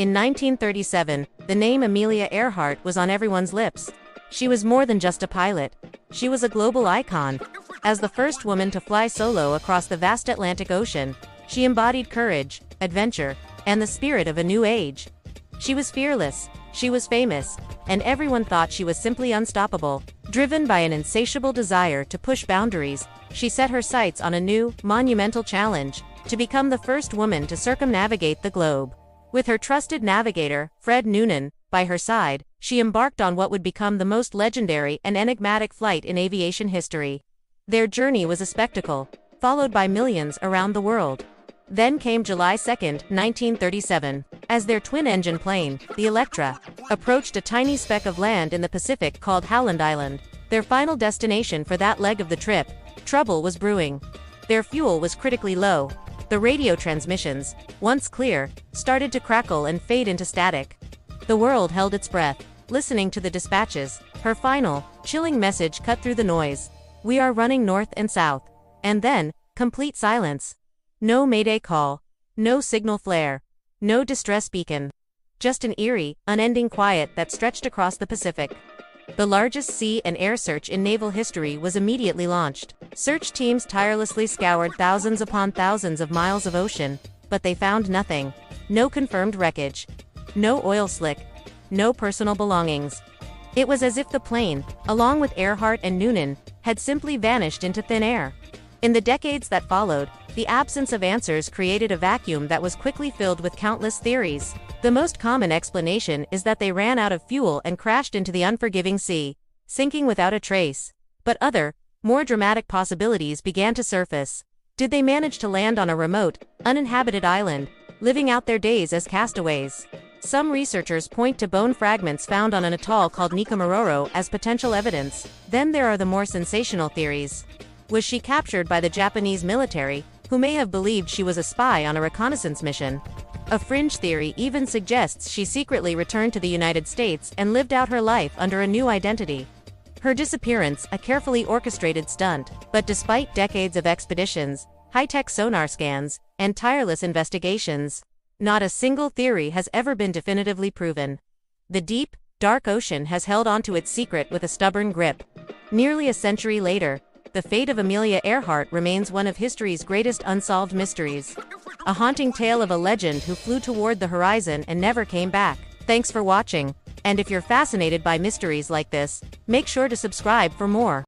In 1937, the name Amelia Earhart was on everyone's lips. She was more than just a pilot. She was a global icon. As the first woman to fly solo across the vast Atlantic Ocean, she embodied courage, adventure, and the spirit of a new age. She was fearless, she was famous, and everyone thought she was simply unstoppable. Driven by an insatiable desire to push boundaries, she set her sights on a new, monumental challenge: to become the first woman to circumnavigate the globe. With her trusted navigator, Fred Noonan, by her side, she embarked on what would become the most legendary and enigmatic flight in aviation history. Their journey was a spectacle, followed by millions around the world. Then came July 2, 1937, as their twin-engine plane, the Electra, approached a tiny speck of land in the Pacific called Howland Island. Their final destination for that leg of the trip, trouble was brewing. Their fuel was critically low. The radio transmissions, once clear, started to crackle and fade into static. The world held its breath, listening to the dispatches. Her final, chilling message cut through the noise: "We are running north and south." And then, complete silence. No mayday call, no signal flare, no distress beacon. Just an eerie, unending quiet that stretched across the Pacific. The largest sea and air search in naval history was immediately launched. Search teams tirelessly scoured thousands upon thousands of miles of ocean, but they found nothing. No confirmed wreckage. No oil slick. No personal belongings. It was as if the plane, along with Earhart and Noonan, had simply vanished into thin air. In the decades that followed, the absence of answers created a vacuum that was quickly filled with countless theories. The most common explanation is that they ran out of fuel and crashed into the unforgiving sea, sinking without a trace. But other, more dramatic possibilities began to surface. Did they manage to land on a remote, uninhabited island, living out their days as castaways? Some researchers point to bone fragments found on an atoll called Nikamororo as potential evidence. Then there are the more sensational theories. Was she captured by the Japanese military, who may have believed she was a spy on a reconnaissance mission? A fringe theory even suggests she secretly returned to the United States and lived out her life under a new identity. Her disappearance, a carefully orchestrated stunt. But despite decades of expeditions, high-tech sonar scans, and tireless investigations, not a single theory has ever been definitively proven. The deep, dark ocean has held onto its secret with a stubborn grip. Nearly a century later, the fate of Amelia Earhart remains one of history's greatest unsolved mysteries. A haunting tale of a legend who flew toward the horizon and never came back. Thanks for watching, and if you're fascinated by mysteries like this, make sure to subscribe for more.